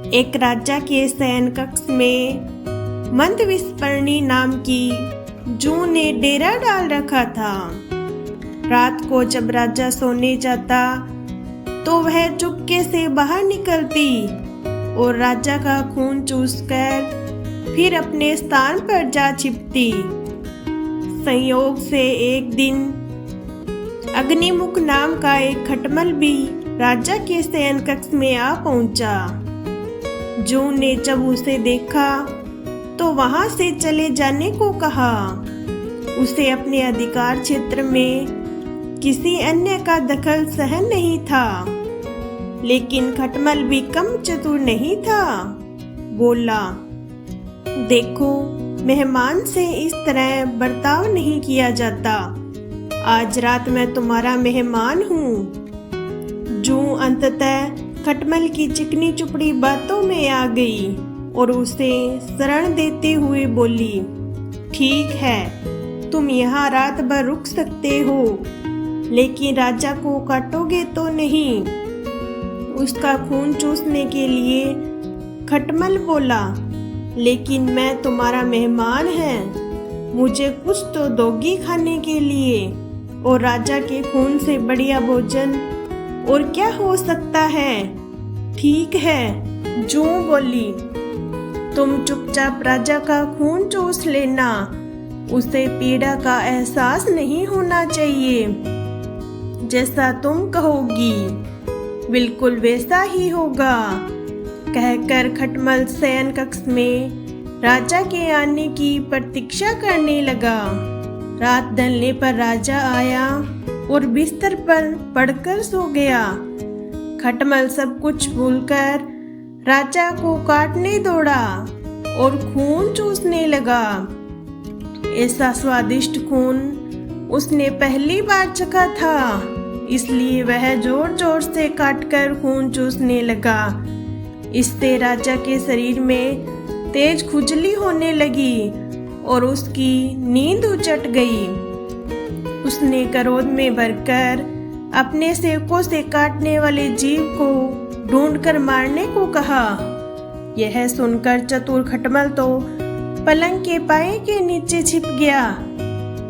एक राजा के शयन कक्ष में मंदविस्पर्णी नाम की जूं ने डेरा डाल रखा था। रात को जब राजा सोने जाता तो वह चुपके से बाहर निकलती और राजा का खून चूसकर फिर अपने स्थान पर जा छिपती। संयोग से एक दिन अग्निमुख नाम का एक खटमल भी राजा के शयन कक्ष में आ पहुंचा। जूं ने जब उसे देखा तो वहां से चले जाने को कहा। उसे अपने अधिकार क्षेत्र में किसी अन्य का दखल सहन नहीं था, लेकिन खटमल भी कम चतुर नहीं था। बोला, देखो, मेहमान से इस तरह बर्ताव नहीं किया जाता। आज रात मैं तुम्हारा मेहमान हूँ। जूं अंततः खटमल की चिकनी चुपड़ी बातों में आ गई और उसे शरण देते हुए बोली, ठीक है, तुम यहाँ रात भर रुक सकते हो, लेकिन राजा को काटोगे तो नहीं। उसका खून चूसने के लिए खटमल बोला, लेकिन मैं तुम्हारा मेहमान है, मुझे कुछ तो दोगी खाने के लिए, और राजा के खून से बढ़िया भोजन और क्या हो सकता है। ठीक है, जूं बोली, तुम चुपचाप राजा का खून चूस लेना, उसे पीड़ा का एहसास नहीं होना चाहिए। जैसा तुम कहोगी बिल्कुल वैसा ही होगा। कहकर खटमल शयन कक्ष में राजा के आने की प्रतीक्षा करने लगा। रात ढलने पर राजा आया और बिस्तर पर पड़कर सो गया। खटमल सब कुछ भूलकर राजा को काटने दौड़ा और खून चूसने लगा। ऐसा स्वादिष्ट खून उसने पहली बार चखा था, इसलिए वह जोर जोर से काटकर खून चूसने लगा। इससे राजा के शरीर में तेज खुजली होने लगी और उसकी नींद उचट गई। उसने क्रोध में भरकर अपने सेवकों से काटने वाले जीव को ढूंढकर मारने को कहा। यह सुनकर चतुर खटमल तो पलंग के पाए के नीचे छिप गया,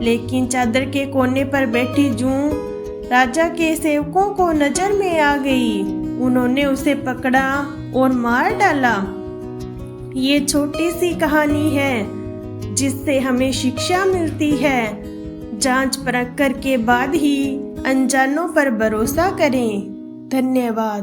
लेकिन चादर के कोने पर बैठी जूं राजा के सेवकों को नजर में आ गई। उन्होंने उसे पकड़ा और मार डाला। ये छोटी सी कहानी है जिससे हमें शिक्षा मिलती है। जांच परख करके बाद ही अनजानों पर भरोसा करें। धन्यवाद।